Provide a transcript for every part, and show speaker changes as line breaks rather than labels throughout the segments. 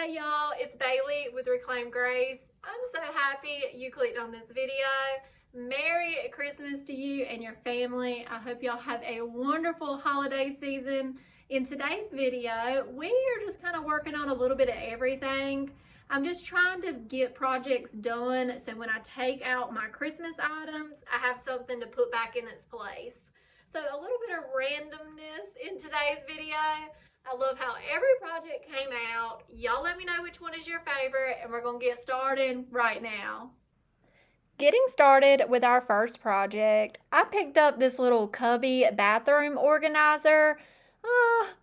Hey y'all, it's Bailey with Reclaim Grace. I'm so happy you clicked on this video. Merry Christmas to you and your family. I hope y'all have a wonderful holiday season. In today's video, we are just kind of working on a little bit of everything. I'm just trying to get projects done so when I take out my Christmas items, I have something to put back in its place. So a little bit of randomness in today's video. I love how every project came out. Y'all let me know which one is your favorite, and we're going to get started right now. Getting started with our first project, I picked up this little cubby bathroom organizer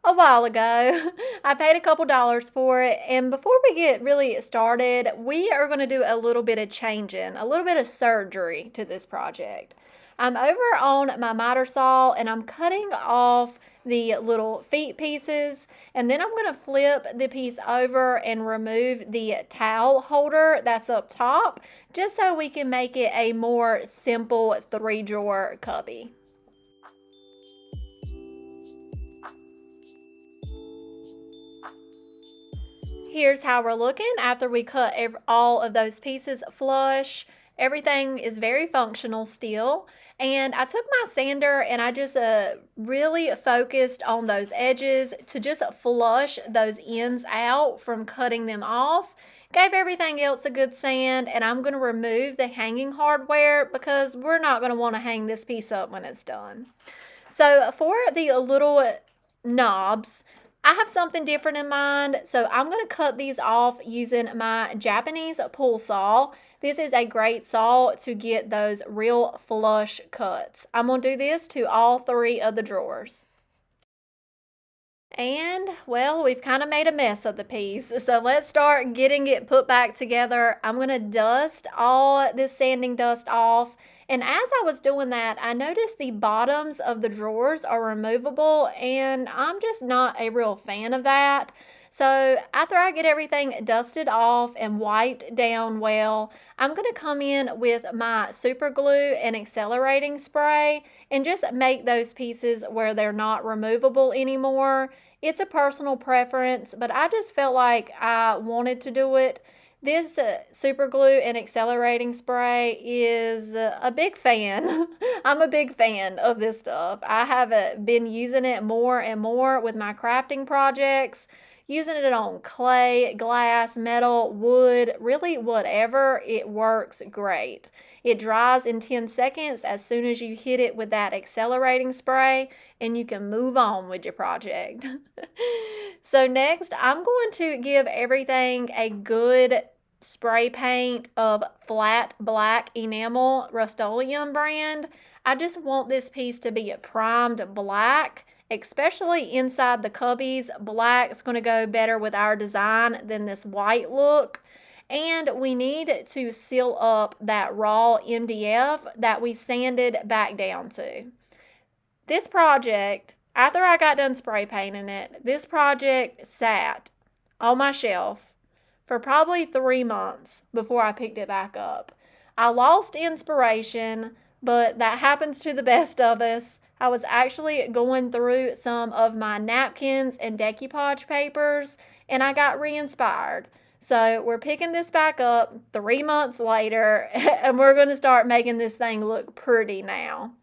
a while ago. I paid a couple dollars for it, and before we get really started, we are going to do a little bit of changing, a little bit of surgery to this project. I'm over on my miter saw, and I'm cutting off the little feet pieces, and then I'm going to flip the piece over and remove the towel holder that's up top, just so we can make it a more simple 3-drawer cubby. Here's how we're looking after we cut all of those pieces flush. Everything is very functional still. And I took my sander and I just really focused on those edges to just flush those ends out from cutting them off. Gave everything else a good sand, and I'm going to remove the hanging hardware because we're not going to want to hang this piece up when it's done. So for the little knobs, I have something different in mind, so I'm going to cut these off using my Japanese pull saw. This is a great saw to get those real flush cuts. I'm going to do this to all 3 of the drawers. And, well, we've kind of made a mess of the piece, so let's start getting it put back together. I'm going to dust all this sanding dust off. And as I was doing that, I noticed the bottoms of the drawers are removable, and I'm just not a real fan of that. So after I get everything dusted off and wiped down well, I'm going to come in with my super glue and accelerating spray and just make those pieces where they're not removable anymore. It's a personal preference, but I just felt like I wanted to do it. This super glue and accelerating spray is a big fan. I'm a big fan of this stuff. I have been using it more and more with my crafting projects, using it on clay, glass, metal, wood, really whatever. It works great. It dries in 10 seconds as soon as you hit it with that accelerating spray, and you can move on with your project. So next, I'm going to give everything a good spray paint of flat black enamel, Rust-Oleum brand. I just want this piece to be a primed black, especially inside the cubbies. Black is going to go better with our design than this white look. And we need to seal up that raw MDF that we sanded back down to. This project, after I got done spray painting it, this project sat on my shelf for probably 3 months before I picked it back up. I lost inspiration, but that happens to the best of us. I was actually going through some of my napkins and decoupage papers, and I got re-inspired. So we're picking this back up 3 months later, and we're going to start making this thing look pretty now.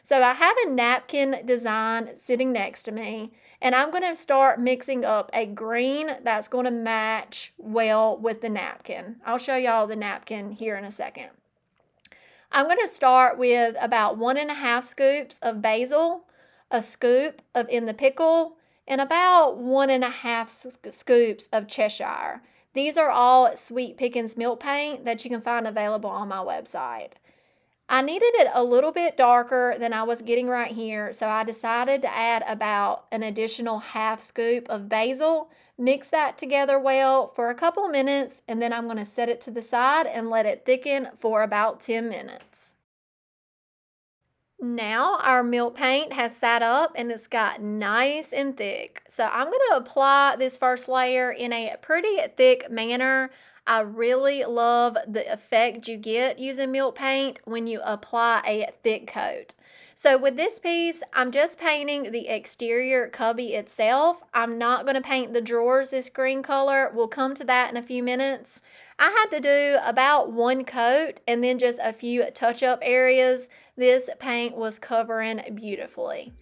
So I have a napkin design sitting next to me, and I'm going to start mixing up a green that's going to match well with the napkin. I'll show y'all the napkin here in a second. I'm going to start with about 1.5 scoops of basil, a scoop of in the pickle, and about 1.5 scoops of Cheshire. These are all Sweet Pickins milk paint that you can find available on my website. I needed it a little bit darker than I was getting right here, so I decided to add about an additional 1/2 scoop of basil, mix that together well for a couple minutes, and then I'm going to set it to the side and let it thicken for about 10 minutes. Now our milk paint has sat up and it's got nice and thick. So I'm going to apply this first layer in a pretty thick manner. I really love the effect you get using milk paint when you apply a thick coat. So with this piece, I'm just painting the exterior cubby itself. I'm not going to paint the drawers this green color. We'll come to that in a few minutes. I had to do about one coat and then just a few touch-up areas. This paint was covering beautifully.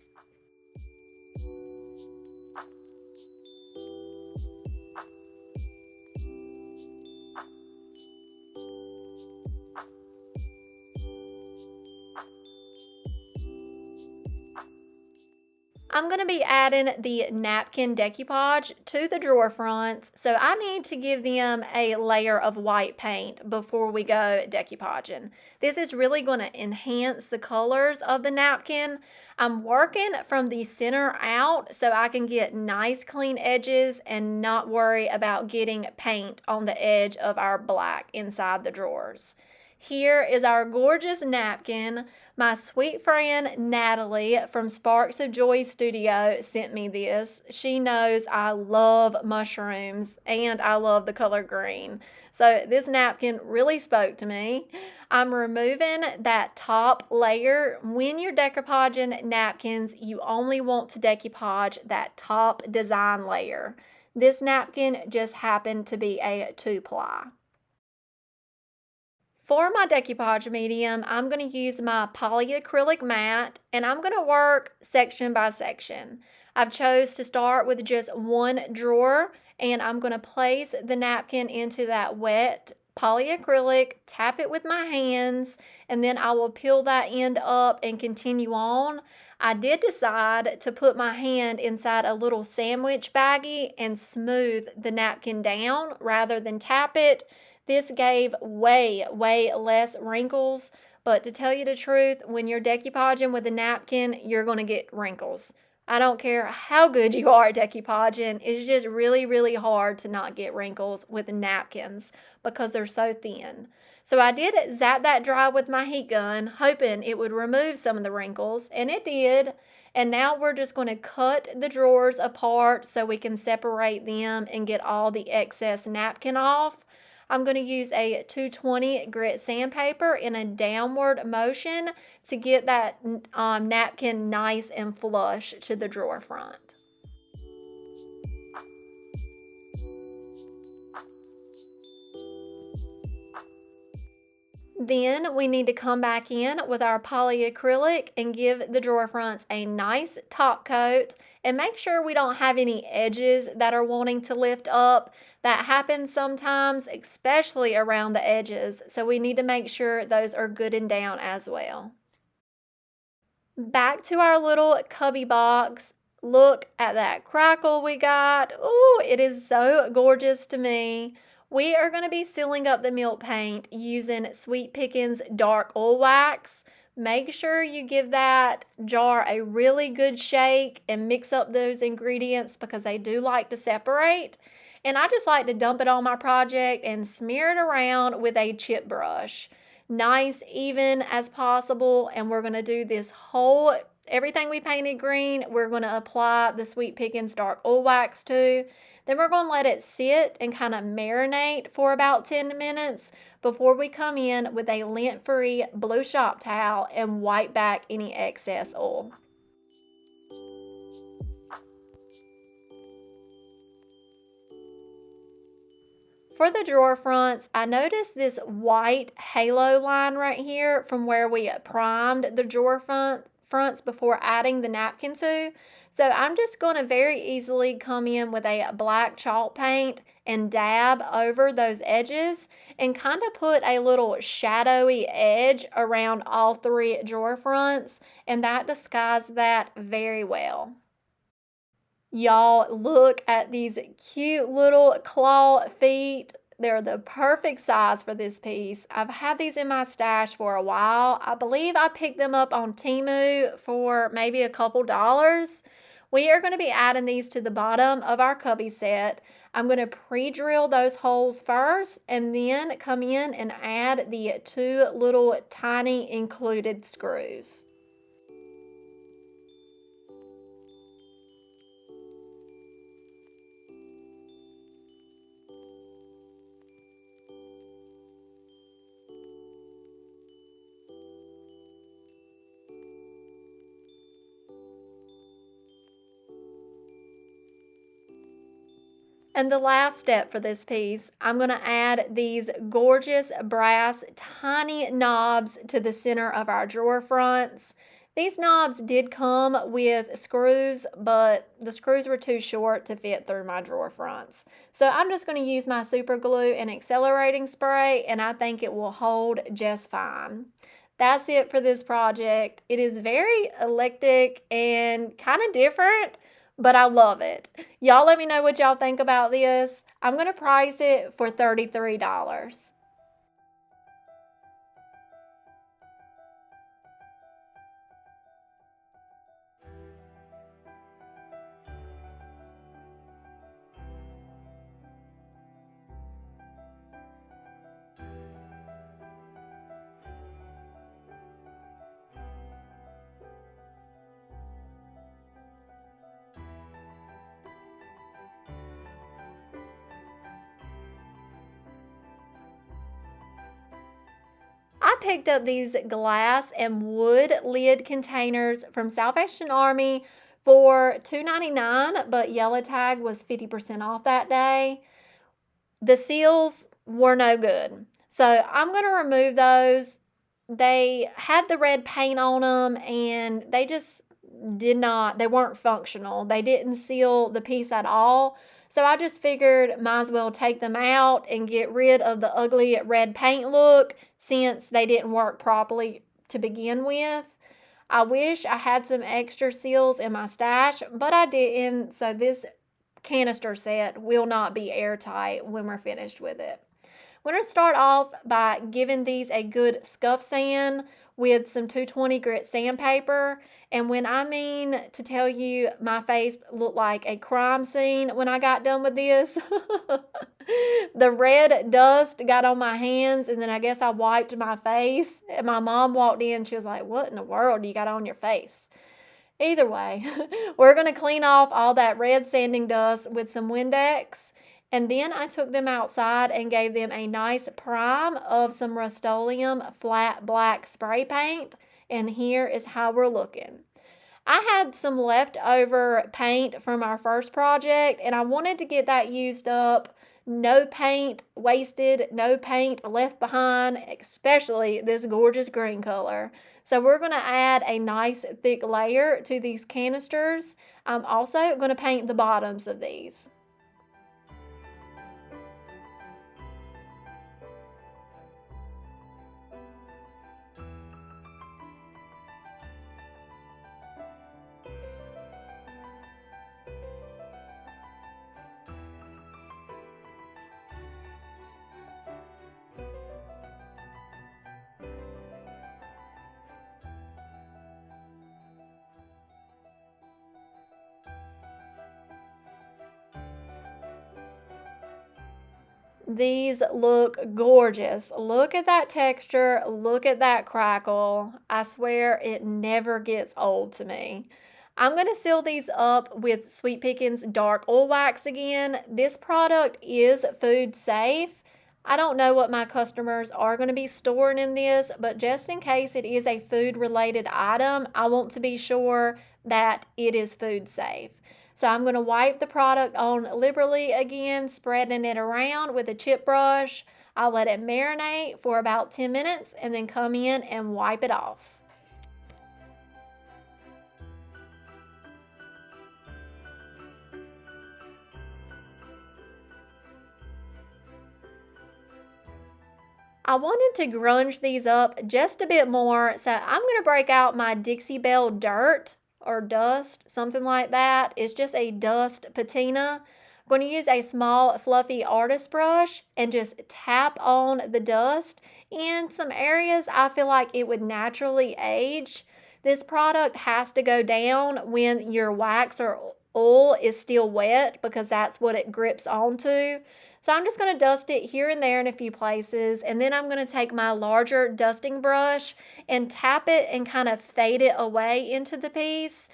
I'm going to be adding the napkin decoupage to the drawer fronts, so I need to give them a layer of white paint before we go decoupaging. This is really going to enhance the colors of the napkin. I'm working from the center out so I can get nice clean edges and not worry about getting paint on the edge of our black inside the drawers. Here is our gorgeous napkin. My sweet friend Natalie from Sparks of Joy Studio sent me this. She knows I love mushrooms and I love the color green. So this napkin really spoke to me. I'm removing that top layer. When you're decoupaging napkins, you only want to decoupage that top design layer. This napkin just happened to be a 2-ply. For my decoupage medium, I'm going to use my polyacrylic mat and I'm going to work section by section. I've chose to start with just one drawer and I'm going to place the napkin into that wet polyacrylic, tap it with my hands, and then I will peel that end up and continue on. I did decide to put my hand inside a little sandwich baggie and smooth the napkin down rather than tap it. This gave way less wrinkles, but to tell you the truth, when you're decoupaging with a napkin, you're going to get wrinkles. I don't care how good you are at decoupaging, it's just really hard to not get wrinkles with napkins because they're so thin. So I did zap that dry with my heat gun, hoping it would remove some of the wrinkles, and it did. And now we're just going to cut the drawers apart so we can separate them and get all the excess napkin off. I'm going to use a 220 grit sandpaper in a downward motion to get that napkin nice and flush to the drawer front. Then we need to come back in with our polyacrylic and give the drawer fronts a nice top coat and make sure we don't have any edges that are wanting to lift up. That happens sometimes, especially around the edges, so we need to make sure those are good and down as well. Back to our little cubby box. Look at that crackle we got. Ooh, it is so gorgeous to me. We are going to be sealing up the milk paint using Sweet Pickins Dark Oil Wax. Make sure you give that jar a really good shake and mix up those ingredients because they do like to separate. And I just like to dump it on my project and smear it around with a chip brush. Nice, even as possible. And we're going to do this whole, everything we painted green, we're going to apply the Sweet Pickins Dark Oil Wax to. Then we're going to let it sit and kind of marinate for about 10 minutes before we come in with a lint-free blue shop towel and wipe back any excess oil. For the drawer fronts, I noticed this white halo line right here from where we primed the drawer fronts before adding the napkin to. So I'm just going to very easily come in with a black chalk paint and dab over those edges and kind of put a little shadowy edge around all 3 drawer fronts, and that disguised that very well. Y'all, look at these cute little claw feet. They're the perfect size for this piece. I've had these in my stash for a while. I believe I picked them up on Temu for maybe a couple dollars. We are going to be adding these to the bottom of our cubby set. I'm going to pre-drill those holes first and then come in and add the 2 little tiny included screws. And the last step for this piece, I'm going to add these gorgeous brass tiny knobs to the center of our drawer fronts. These knobs did come with screws, but the screws were too short to fit through my drawer fronts. So I'm just going to use my super glue and accelerating spray, and I think it will hold just fine. That's it for this project. It is very eclectic and kind of different, but I love it. Y'all let me know what y'all think about this. I'm going to price it for $33. I picked up these glass and wood lid containers from Salvation Army for $2.99, but Yellow Tag was 50% off that day. The seals were no good, so I'm going to remove those. They had the red paint on them, and they just they weren't functional. They didn't seal the piece at all. So I just figured might as well take them out and get rid of the ugly red paint look since they didn't work properly to begin with. I wish I had some extra seals in my stash, but I didn't. So this canister set will not be airtight when we're finished with it. We're going to start off by giving these a good scuff sand with some 220 grit sandpaper. And when I mean to tell you my face looked like a crime scene when I got done with this, the red dust got on my hands, and then I guess I wiped my face. And my mom walked in, she was like, "What in the world do you got on your face?" Either way, we're going to clean off all that red sanding dust with some Windex. And then I took them outside and gave them a nice prime of some Rust-Oleum flat black spray paint. And here is how we're looking. I had some leftover paint from our first project, and I wanted to get that used up. No paint wasted, no paint left behind, especially this gorgeous green color. So we're going to add a nice thick layer to these canisters. I'm also going to paint the bottoms of these. These look gorgeous. Look at that texture. Look at that crackle. I swear it never gets old to me. I'm going to seal these up with Sweet Pickins Dark Oil Wax again. This product is food safe. I don't know what my customers are going to be storing in this, but just in case it is a food related item, I want to be sure that it is food safe. So I'm going to wipe the product on liberally again, spreading it around with a chip brush. I'll let it marinate for about 10 minutes and then come in and wipe it off. I wanted to grunge these up just a bit more, so I'm going to break out my Dixie Belle Dirt or dust, something like that. It's just a dust patina. I'm going to use a small fluffy artist brush and just tap on the dust in some areas I feel like it would naturally age. This product has to go down when your wax or oil is still wet because that's what it grips onto. So I'm just going to dust it here and there in a few places, and then I'm going to take my larger dusting brush and tap it and kind of fade it away into the piece.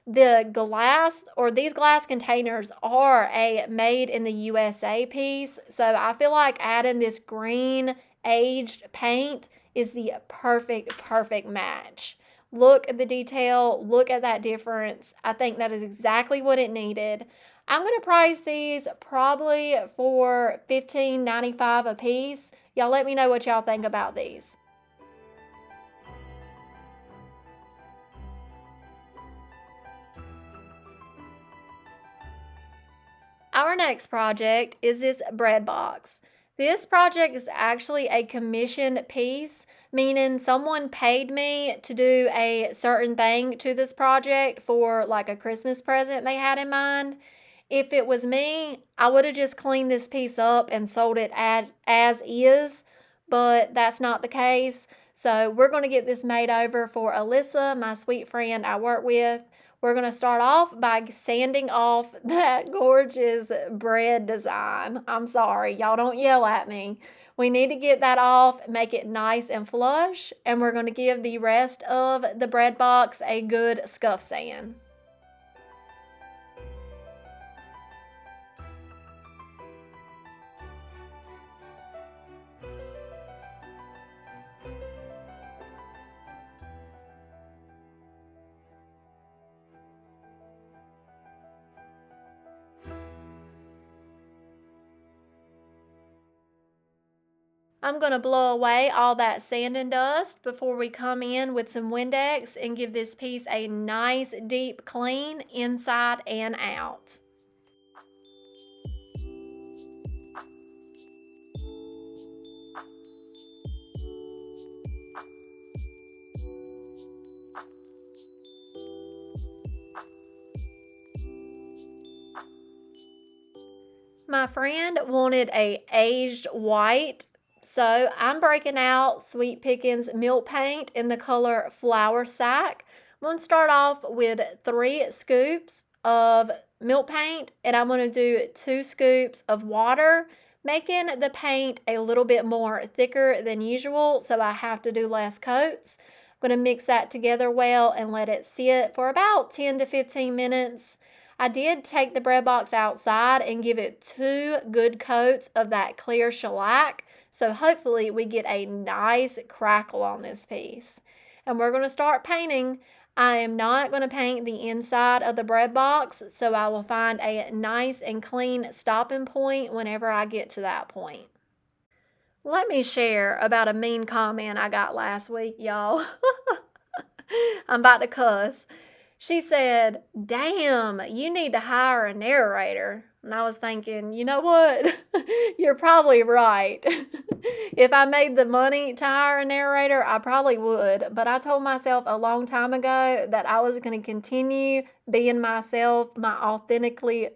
The glass or these glass containers are a made in the USA piece, so I feel like adding this green aged paint is the perfect match. Look at the detail, look at that difference. I think that is exactly what it needed. I'm going to price these probably for $15.95 a piece. Y'all let me know what y'all think about these. Our next project is this bread box. This project is actually a commissioned piece, meaning someone paid me to do a certain thing to this project for like a Christmas present they had in mind. If it was me, I would have just cleaned this piece up and sold it as is, but that's not the case. So we're going to get this made over for Alyssa, my sweet friend I work with. We're going to start off by sanding off that gorgeous bread design. I'm sorry, y'all don't yell at me. We need to get that off, make it nice and flush, and we're going to give the rest of the bread box a good scuff sand. I'm going to blow away all that sand and dust before we come in with some Windex and give this piece a nice deep clean inside and out. My friend wanted a aged white, so I'm breaking out Sweet Pickins Milk Paint in the color Flour Sack. I'm going to start off with 3 scoops of milk paint, and I'm going to do 2 scoops of water, making the paint a little bit more thicker than usual, so I have to do less coats. I'm going to mix that together well and let it sit for about 10 to 15 minutes. I did take the bread box outside and give it 2 good coats of that clear shellac, so hopefully we get a nice crackle on this piece. And we're going to start painting. I am not going to paint the inside of the bread box, so I will find a nice and clean stopping point whenever I get to that point. Let me share about a mean comment I got last week, y'all. I'm about to cuss. She said, "Damn, you need to hire a narrator." And I was thinking, you know what? You're probably right. If I made the money to hire a narrator, I probably would. But I told myself a long time ago that I was going to continue being myself, my authentically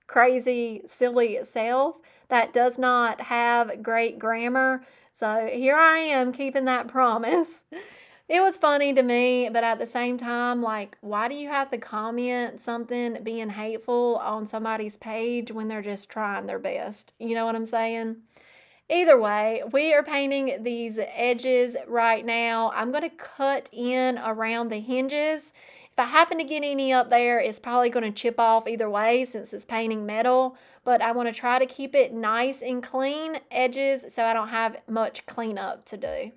crazy, silly self that does not have great grammar. So here I am keeping that promise. It was funny to me, but at the same time, like, why do you have to comment something being hateful on somebody's page when they're just trying their best? You know what I'm saying? Either way, we are painting these edges right now. I'm going to cut in around the hinges. If I happen to get any up there, it's probably going to chip off either way since it's painting metal, but I want to try to keep it nice and clean edges so I don't have much cleanup to do.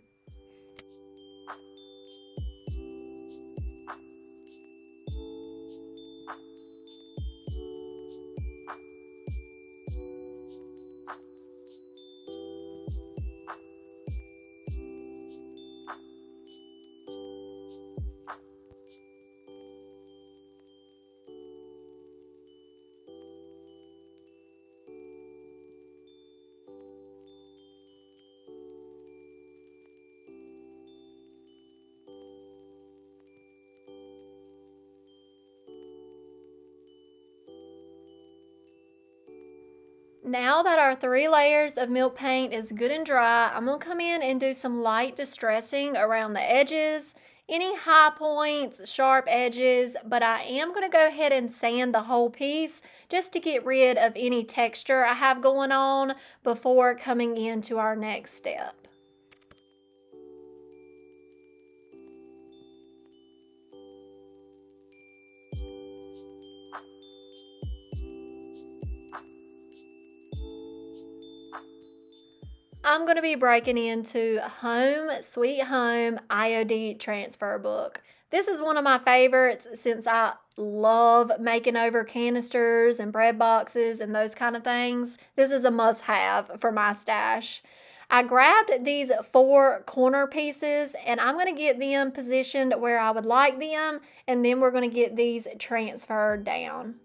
Now that our 3 layers of milk paint is good and dry, I'm going to come in and do some light distressing around the edges, any high points, sharp edges, but I am going to go ahead and sand the whole piece just to get rid of any texture I have going on before coming into our next step. I'm going to be breaking into Home Sweet Home IOD transfer book. This is one of my favorites since I love making over canisters and bread boxes and those kind of things, this is a must-have for my stash. I grabbed these 4 corner pieces and I'm going to get them positioned where I would like them, and then we're going to get these transferred down.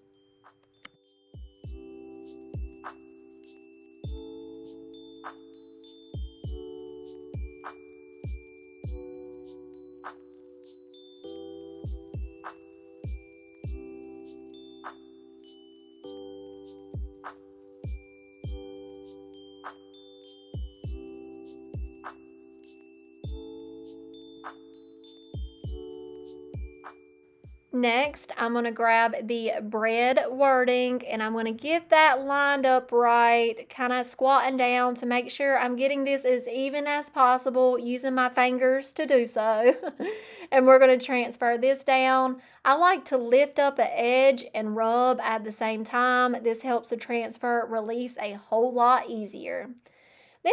Next, I'm going to grab the bread wording and I'm going to get that lined up right, kind of squatting down to make sure I'm getting this as even as possible, using my fingers to do so. And we're going to transfer this down. I like to lift up an edge and rub at the same time. This helps the transfer release a whole lot easier. Then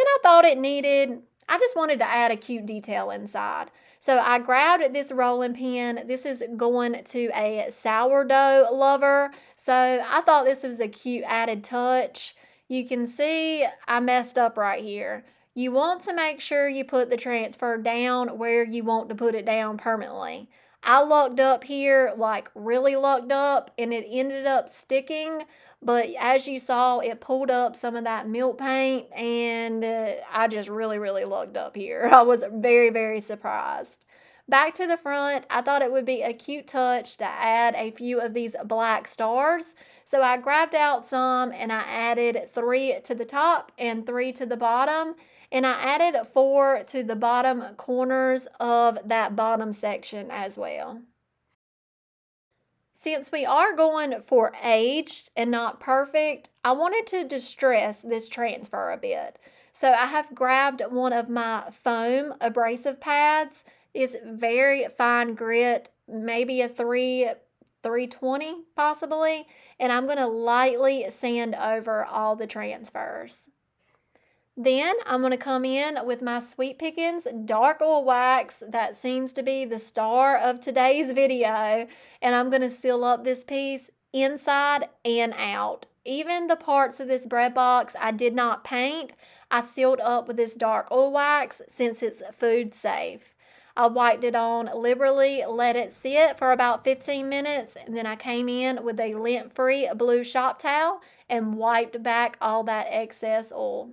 I just wanted to add a cute detail inside. So I grabbed this rolling pin. This is going to a sourdough lover. So I thought this was a cute added touch. You can see I messed up right here. You want to make sure you put the transfer down where you want to put it down permanently. I lucked up here, like really lucked up, and it ended up sticking. But as you saw, it pulled up some of that milk paint, and I just really, really lucked up here. I was very, very surprised. Back to the front, I thought it would be a cute touch to add a few of these black stars. So I grabbed out some and I added 3 to the top and 3 to the bottom. And I added 4 to the bottom corners of that bottom section as well. Since we are going for aged and not perfect, I wanted to distress this transfer a bit. So I have grabbed one of my foam abrasive pads. It's very fine grit, maybe a 320 possibly, and I'm going to lightly sand over all the transfers. Then I'm going to come in with my Sweet Pickins Dark Oil Wax. That seems to be the star of today's video. And I'm going to seal up this piece inside and out. Even the parts of this bread box I did not paint, I sealed up with this dark oil wax since it's food safe. I wiped it on liberally, let it sit for about 15 minutes, and then I came in with a lint-free blue shop towel and wiped back all that excess oil.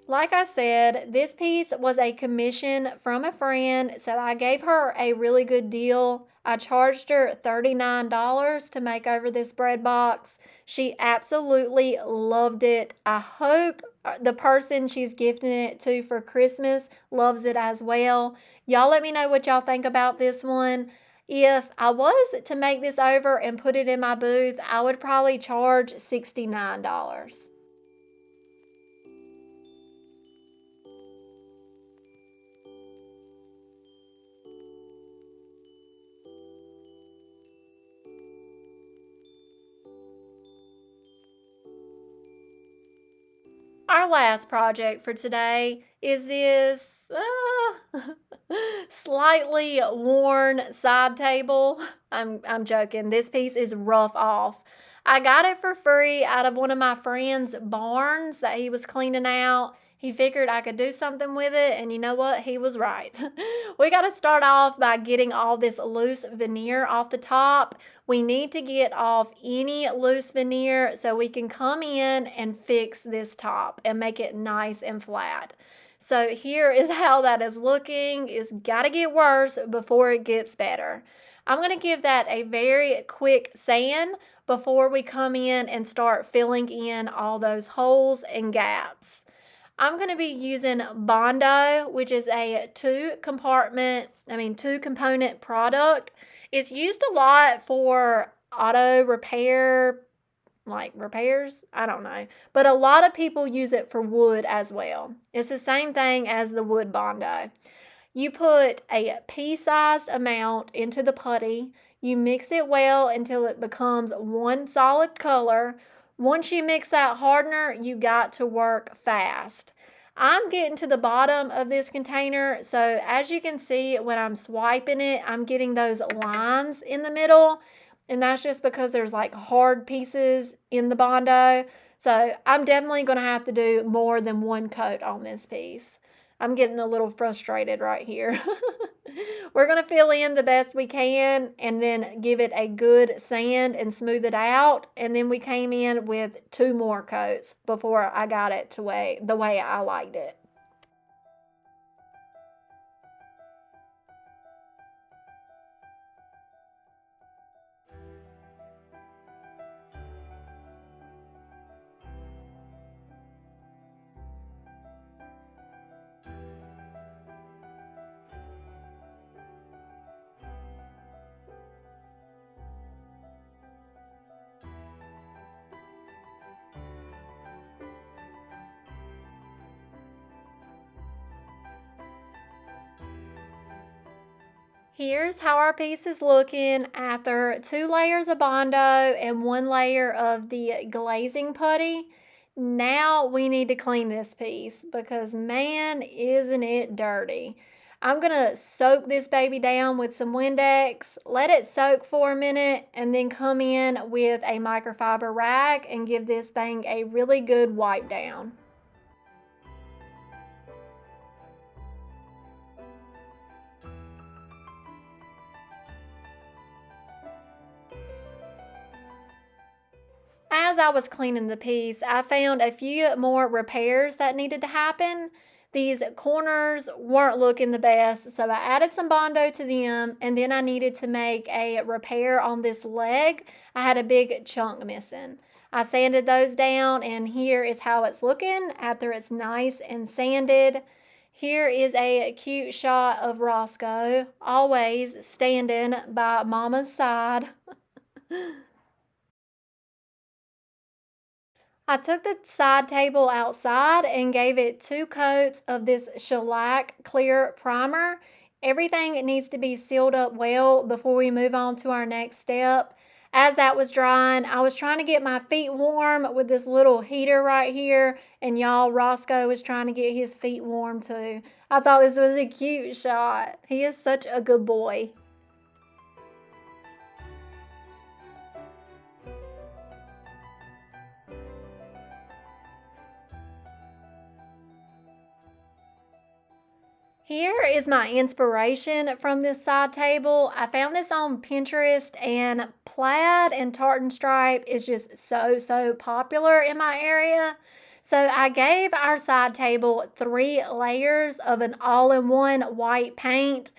Like I said, this piece was a commission from a friend, so I gave her a really good deal. I charged her $39 to make over this bread box. She absolutely loved it. I hope the person she's gifting it to for Christmas loves it as well. Y'all let me know what y'all think about this one. If I was to make this over and put it in my booth, I would probably charge $69. Our last project for today is this slightly worn side table. I'm joking. This piece is rough off. I got it for free out of one of my friend's barns that he was cleaning out. He figured I could do something with it, and you know what? He was right. We got to start off by getting all this loose veneer off the top. We need to get off any loose veneer so we can come in and fix this top and make it nice and flat. So here is how that is looking. It's got to get worse before it gets better. I'm going to give that a very quick sand before we come in and start filling in all those holes and gaps. I'm going to be using Bondo, which is a two-component product. It's used a lot for auto repair, like repairs, I don't know. But a lot of people use it for wood as well. It's the same thing as the wood Bondo. You put a pea-sized amount into the putty. You mix it well until it becomes one solid color. Once you mix that hardener, you got to work fast. I'm getting to the bottom of this container, so as you can see when I'm swiping it, I'm getting those lines in the middle, and that's just because there's like hard pieces in the Bondo. So I'm definitely going to have to do more than one coat on this piece. I'm getting a little frustrated right here. We're going to fill in the best we can and then give it a good sand and smooth it out. And then we came in with 2 more coats before I got it to the way I liked it. Here's how our piece is looking after 2 layers of Bondo and 1 layer of the glazing putty. Now we need to clean this piece because man, isn't it dirty. I'm gonna soak this baby down with some Windex, let it soak for a minute, and then come in with a microfiber rag and give this thing a really good wipe down. As I was cleaning the piece, I found a few more repairs that needed to happen. These corners weren't looking the best, so I added some Bondo to them, and then I needed to make a repair on this leg. I had a big chunk missing. I sanded those down, and here is how it's looking after it's nice and sanded. Here is a cute shot of Roscoe, always standing by Mama's side. I took the side table outside and gave it 2 coats of this shellac clear primer. Everything needs to be sealed up well before we move on to our next step. As that was drying, I was trying to get my feet warm with this little heater right here, and y'all, Roscoe was trying to get his feet warm too. I thought this was a cute shot. He is such a good boy. Here is my inspiration from this side table. I found this on Pinterest, and plaid and tartan stripe is just so popular in my area. So I gave our side table 3 layers of an all-in-one white paint.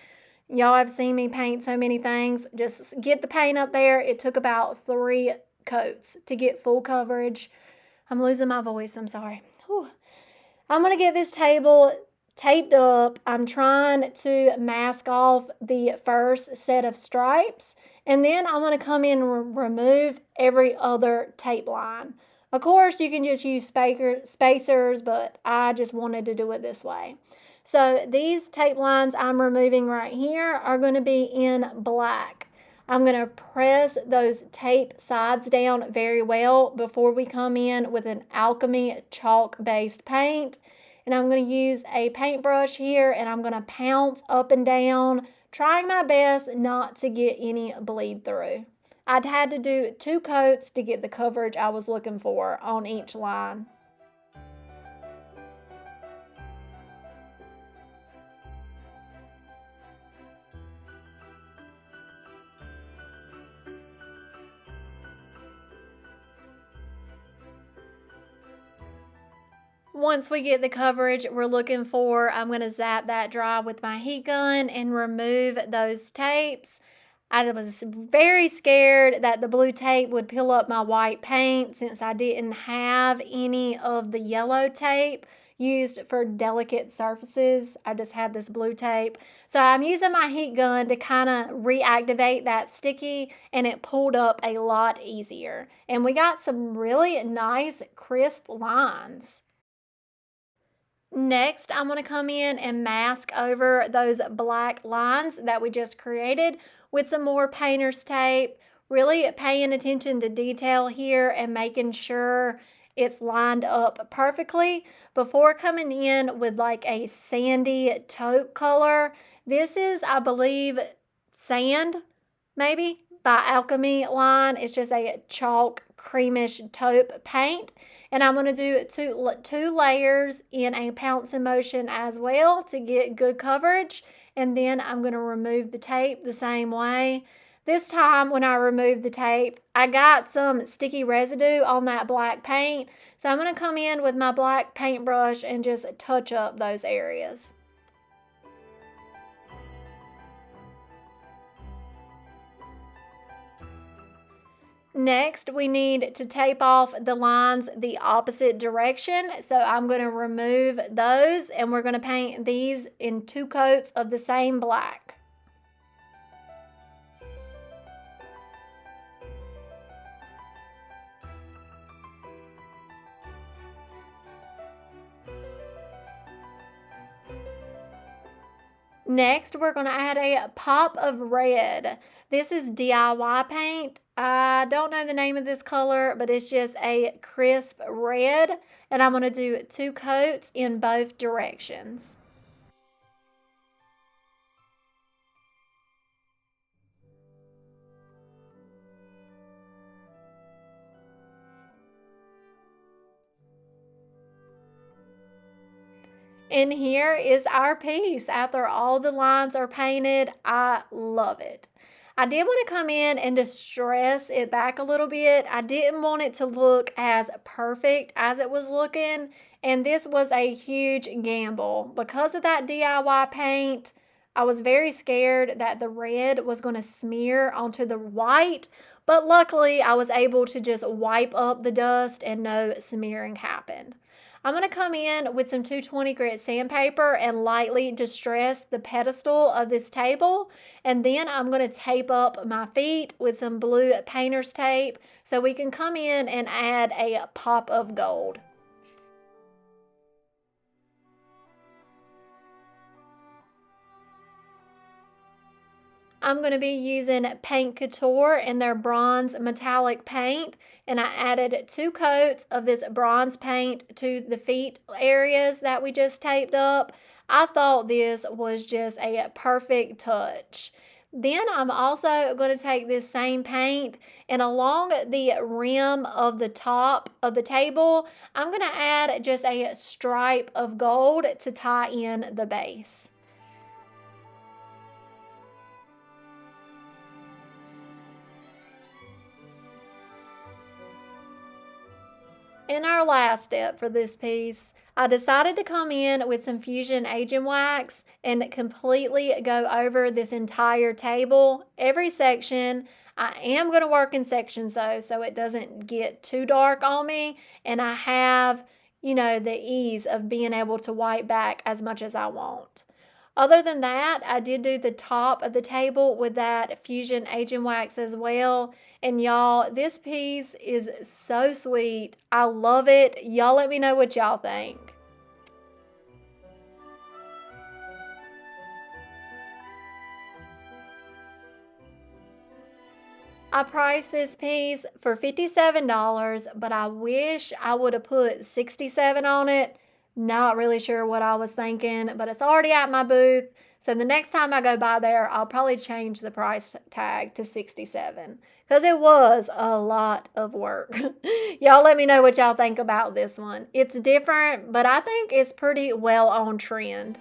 Y'all have seen me paint so many things. Just get the paint up there. It took about 3 coats to get full coverage. I'm losing my voice. I'm sorry. Whew. I'm going to get this table taped up. I'm trying to mask off the first set of stripes, and then I'm going to come in and remove every other tape line. Of course, you can just use spacers, but I just wanted to do it this way. So these tape lines I'm removing right here are going to be in black. I'm going to press those tape sides down very well before we come in with an Alchemy chalk-based paint. And I'm going to use a paintbrush here, and I'm going to pounce up and down, trying my best not to get any bleed through. I'd had to do 2 coats to get the coverage I was looking for on each line. Once we get the coverage we're looking for, I'm going to zap that dry with my heat gun and remove those tapes. I was very scared that the blue tape would peel up my white paint since I didn't have any of the yellow tape used for delicate surfaces. I just had this blue tape. So I'm using my heat gun to kind of reactivate that sticky, and it pulled up a lot easier. And we got some really nice crisp lines. Next, I'm going to come in and mask over those black lines that we just created with some more painter's tape, really paying attention to detail here and making sure it's lined up perfectly before coming in with like a sandy taupe color. This is, I believe, sand, maybe, by Alchemy line. It's just a chalk creamish taupe paint. And I'm going to do two layers in a pounce and motion as well to get good coverage. And then I'm going to remove the tape the same way. This time when I removed the tape, I got some sticky residue on that black paint. So I'm going to come in with my black paintbrush and just touch up those areas. Next, we need to tape off the lines the opposite direction. So I'm going to remove those and we're going to paint these in two coats of the same black. Next, we're going to add a pop of red. This is DIY paint. I don't know the name of this color, but it's just a crisp red. And I'm going to do two coats in both directions. And here is our piece. After all the lines are painted, I love it. I did want to come in and distress it back a little bit. I didn't want it to look as perfect as it was looking, and this was a huge gamble. Because of that DIY paint, I was very scared that the red was going to smear onto the white, but luckily I was able to just wipe up the dust and no smearing happened. I'm going to come in with some 220 grit sandpaper and lightly distress the pedestal of this table. And then I'm going to tape up my feet with some blue painter's tape so we can come in and add a pop of gold. I'm going to be using Paint Couture in their bronze metallic paint, and I added two coats of this bronze paint to the feet areas that we just taped up. I thought this was just a perfect touch. Then I'm also going to take this same paint and along the rim of the top of the table, I'm going to add just a stripe of gold to tie in the base. In our last step for this piece, I decided to come in with some Fusion Agent Wax and completely go over this entire table, every section. I am going to work in sections though, so it doesn't get too dark on me, and I have, the ease of being able to wipe back as much as I want. Other than that, I did do the top of the table with that Fusion Agent Wax as well. And y'all, this piece is so sweet. I love it. Y'all let me know what y'all think. I priced this piece for $57, but I wish I would have put 67 on it. Not really sure what I was thinking, but it's already at my booth. So the next time I go by there, I'll probably change the price tag to 67 because it was a lot of work. Y'all let me know what y'all think about this one. It's different, but I think it's pretty well on trend.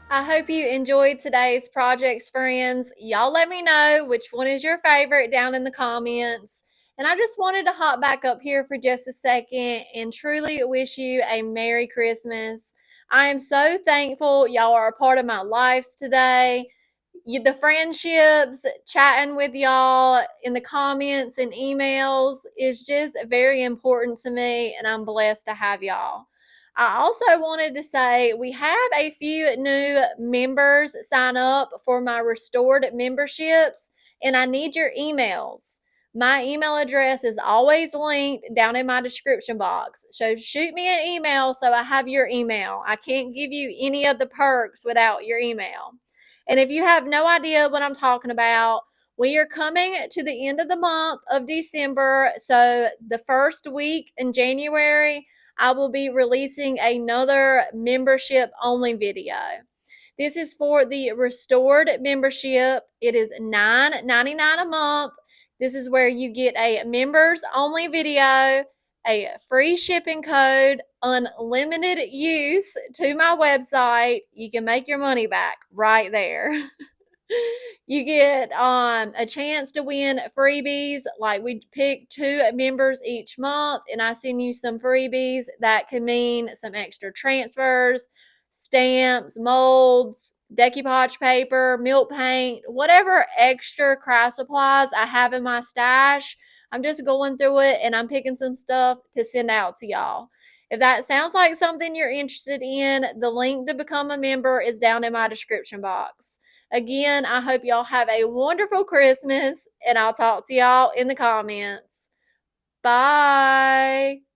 I hope you enjoyed today's projects, friends. Y'all let me know which one is your favorite down in the comments. And I just wanted to hop back up here for just a second and truly wish you a Merry Christmas. I am so thankful y'all are a part of my lives today. The friendships, chatting with y'all in the comments and emails is just very important to me, and I'm blessed to have y'all. I also wanted to say we have a few new members sign up for my restored memberships, and I need your emails. My email address is always linked down in my description box. So shoot me an email so I have your email. I can't give you any of the perks without your email. And if you have no idea what I'm talking about, we are coming to the end of the month of December. So the first week in January, I will be releasing another membership only video. This is for the restored membership. It is $9.99 a month. This is where you get a members only video, a free shipping code, unlimited use to my website. You can make your money back right there. You get a chance to win freebies. Like we pick 2 members each month, and I send you some freebies that can mean some extra transfers, stamps, molds, decoupage paper, milk paint, whatever extra craft supplies I have in my stash. I'm just going through it and I'm picking some stuff to send out to y'all. If that sounds like something you're interested in, the link to become a member is down in my description box. Again, I hope y'all have a wonderful Christmas, and I'll talk to y'all in the comments. Bye.